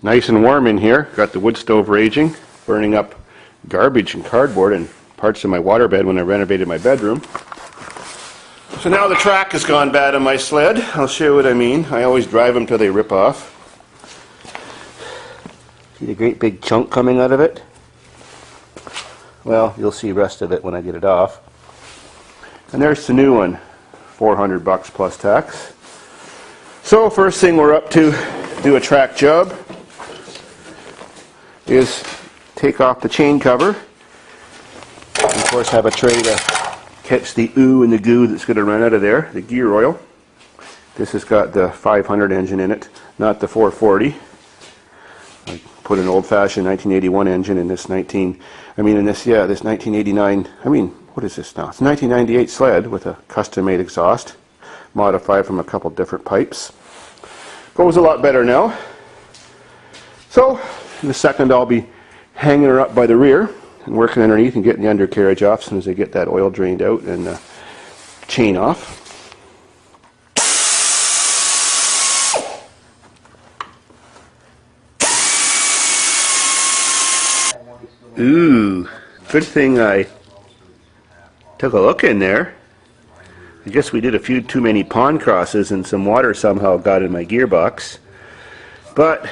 Nice and warm in here. Got the wood stove raging, burning up garbage and cardboard and parts of my waterbed when I renovated my bedroom. So now the track has gone bad on my sled. I'll show you what I mean. I always drive them till they rip off. See the great big chunk coming out of it? Well, you'll see the rest of it when I get it off. And there's the new one, $400 plus tax. So first thing we're up to do a track job is take off the chain cover. And of course have a tray to catch the ooh and the goo that's going to run out of there, the gear oil. This has got the 500 engine in it, not the 440. I put an old-fashioned 1981 engine in this 1989, what is this now? It's a 1998 sled with a custom-made exhaust, modified from a couple different pipes. Goes a lot better now. So, in a second I'll be hanging her up by the rear and working underneath and getting the undercarriage off as soon as I get that oil drained out and the chain off. Ooh, good thing I took a look in there. I guess we did a few too many pond crosses and some water somehow got in my gearbox. But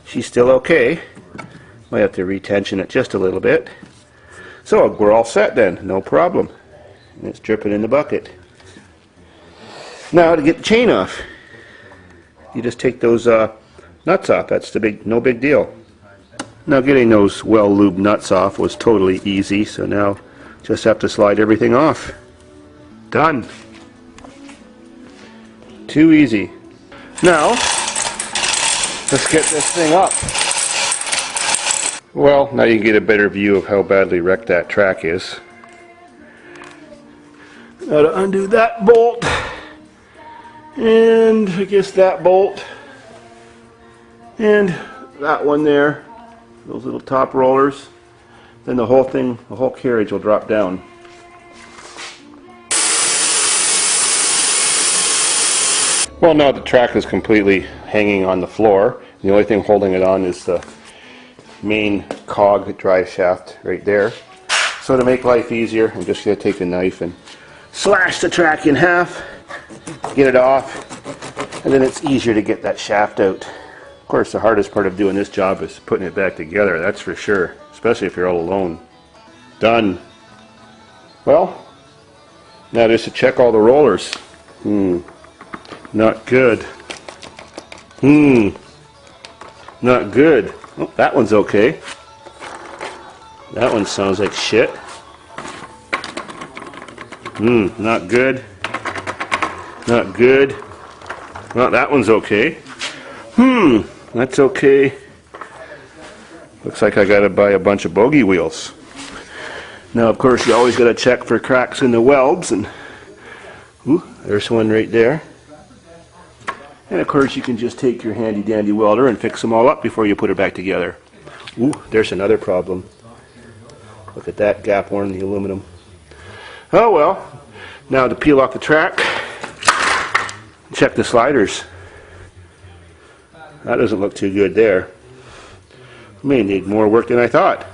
she's still okay. Might have to retension it just a little bit. So we're all set then, no problem. And it's dripping in the bucket. Now to get the chain off, you just take those nuts off. That's no big deal. Now getting those well-lubed nuts off was totally easy, so now just have to slide everything off. Done. Too easy. Now, let's get this thing up. Well, now you can get a better view of how badly wrecked that track is. Now to undo that bolt, and I guess that bolt, and that one there. Those little top rollers, then the whole thing, the whole carriage will drop down. Well, now the track is completely hanging on the floor. The only thing holding it on is the main cog drive shaft right there. So to make life easier, I'm just going to take a knife and slash the track in half, get it off, and then it's easier to get that shaft out. Of course, the hardest part of doing this job is putting it back together, that's for sure, especially if you're all alone. Done. Well, now just to check all the rollers. Not good. Not good. Oh, that one's okay. That one sounds like shit. Not good. Not good. Well, that one's okay. That's okay. Looks like I gotta buy a bunch of bogey wheels. Now, of course, you always gotta check for cracks in the welds, and ooh, there's one right there. And of course, you can just take your handy dandy welder and fix them all up before you put it back together. Ooh, there's another problem. Look at that gap worn in the aluminum. Oh well. Now to peel off the track, check the sliders. That doesn't look too good there. May need more work than I thought.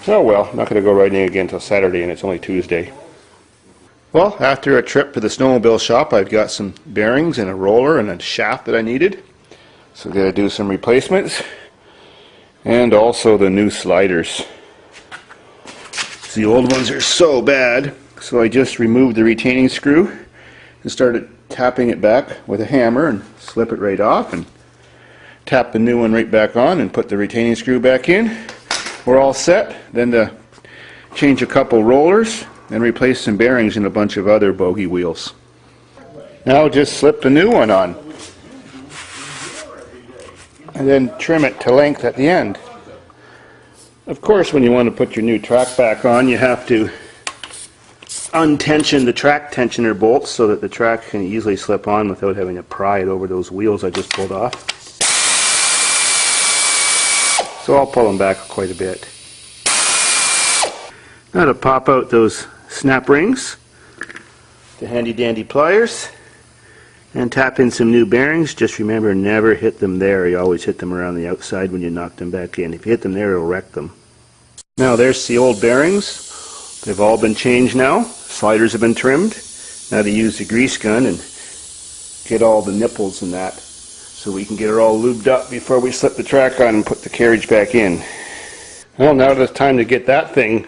Oh well, not going to go riding again until Saturday, and it's only Tuesday. Well, after a trip to the snowmobile shop, I've got some bearings and a roller and a shaft that I needed. So I've got to do some replacements. And also the new sliders. The old ones are so bad, so I just removed the retaining screw and started tapping it back with a hammer and slip it right off and tap the new one right back on and put the retaining screw back in. We're all set. Then to change a couple rollers and replace some bearings and a bunch of other bogey wheels. Now just slip the new one on and then trim it to length at the end. Of course, when you want to put your new track back on, you have to untension the track tensioner bolts so that the track can easily slip on without having to pry it over those wheels I just pulled off. So I'll pull them back quite a bit. Now to pop out those snap rings, the handy dandy pliers, And tap in some new bearings. Just remember, never hit them there. You always hit them around the outside when you knock them back in. If you hit them there, it'll wreck them. Now there's the old bearings. They've all been changed now. Sliders have been trimmed. Now to use the grease gun and get all the nipples and that, so we can get it all lubed up before we slip the track on and put the carriage back in. Well, now it's time to get that thing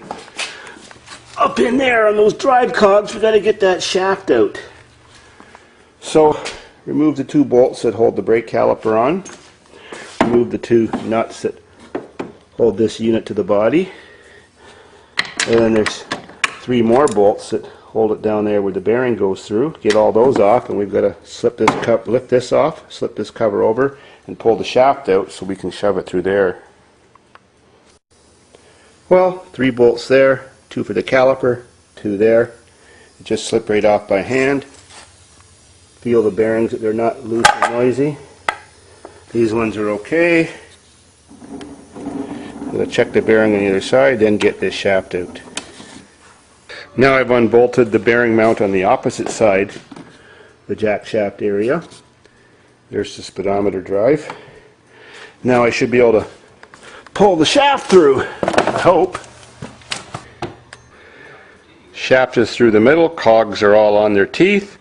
up in there on those drive cogs. We've got to get that shaft out. So remove the 2 bolts that hold the brake caliper on. Remove the 2 nuts that hold this unit to the body. And then there's 3 more bolts that hold it down there where the bearing goes through. Get all those off, and we've got to lift this off, slip this cover over, and pull the shaft out so we can shove it through there. Well, 3 bolts there, 2 for the caliper, 2 there. It just slip right off by hand. Feel the bearings that they're not loose and noisy. These ones are okay. Gotta check the bearing on the other side, then get this shaft out. Now I've unbolted the bearing mount on the opposite side, the jack shaft area. There's the speedometer drive. Now I should be able to pull the shaft through, I hope. Shaft is through the middle, cogs are all on their teeth.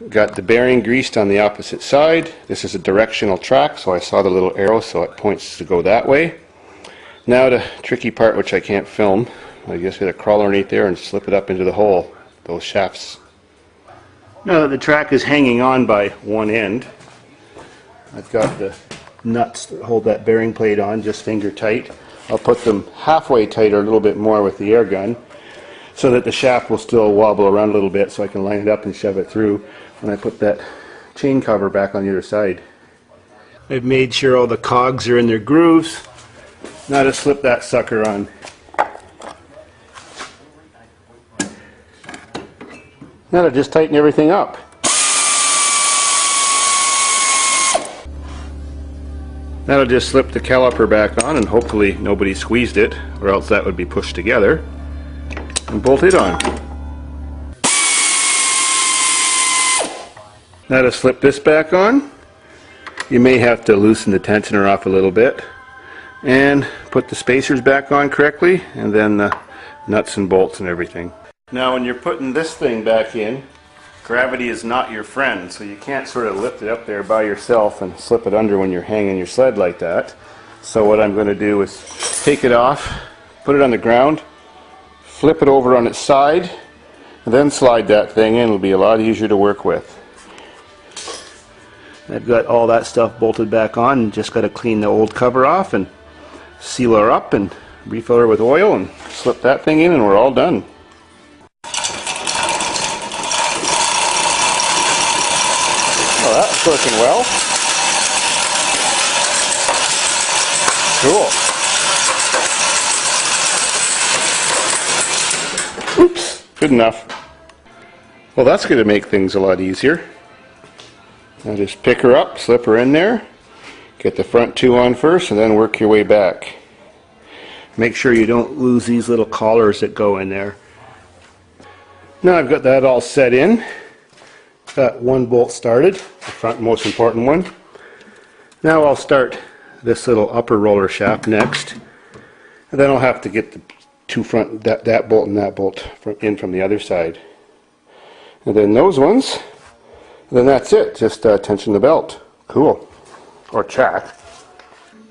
Got the bearing greased on the opposite side. This is a directional track, so I saw the little arrow, so it points to go that way. Now the tricky part, which I can't film. I just got to crawl underneath there and slip it up into the hole, those shafts. Now that the track is hanging on by one end, I've got the nuts that hold that bearing plate on just finger tight. I'll put them halfway tight or a little bit more with the air gun so that the shaft will still wobble around a little bit, so I can line it up and shove it through when I put that chain cover back on the other side. I've made sure all the cogs are in their grooves. Now to slip that sucker on. Now to just tighten everything up. Now to just slip the caliper back on, and hopefully nobody squeezed it, or else that would be pushed together, and bolt it on. Now to slip this back on, you may have to loosen the tensioner off a little bit and put the spacers back on correctly, and then the nuts and bolts and everything. Now when you're putting this thing back in, gravity is not your friend, so you can't sort of lift it up there by yourself and slip it under when you're hanging your sled like that. So what I'm going to do is take it off, put it on the ground, flip it over on its side, and then slide that thing in. It'll be a lot easier to work with. I've got all that stuff bolted back on, and just got to clean the old cover off and seal her up and refill her with oil and slip that thing in, and we're all done. Oh, that's working well. Cool. Oops, good enough. Well, that's going to make things a lot easier. Now just pick her up, slip her in there, get the front 2 on first, and then work your way back. Make sure you don't lose these little collars that go in there. Now I've got that all set in. Got 1 bolt started, the front most important one. Now I'll start this little upper roller shaft next, and then I'll have to get the 2 front, that bolt and that bolt in from the other side. And then those ones, and then that's it, just tension the belt. Cool. Or chack.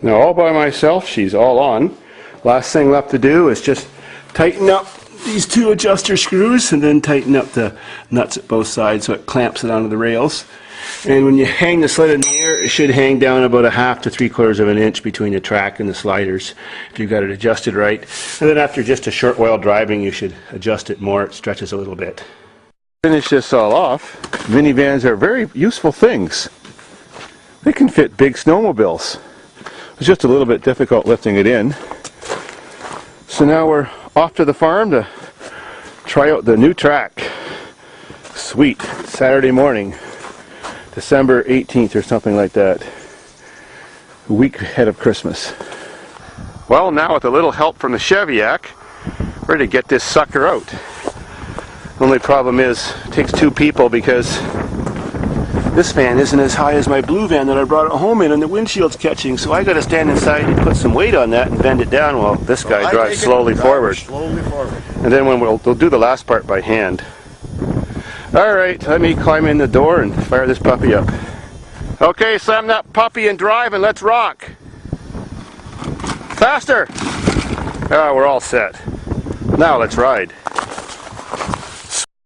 Now all by myself, she's all on. Last thing left to do is just tighten up these 2 adjuster screws, and then tighten up the nuts at both sides so it clamps it onto the rails. And when you hang the sled in the air, it should hang down about 1/2 to 3/4 of an inch between the track and the sliders if you've got it adjusted right. And then after just a short while driving, you should adjust it more. It stretches a little bit. Finish this all off. Minivans are very useful things. They can fit big snowmobiles. It's just a little bit difficult lifting it in. So now we're off to the farm to try out the new track. Sweet. Saturday morning, December 18th or something like that. A week ahead of Christmas. Well, now with a little help from the Chevyac, we're ready to get this sucker out. The only problem is it takes 2 people because This van isn't as high as my blue van that I brought it home in and the windshield's catching, so I got to stand inside and put some weight on that and bend it down while this guy drives slowly forward. And then when we'll do the last part by hand. Alright, let me climb in the door and fire this puppy up. Okay, slam that puppy and drive and let's rock. Faster! Oh, we're all set. Now let's ride.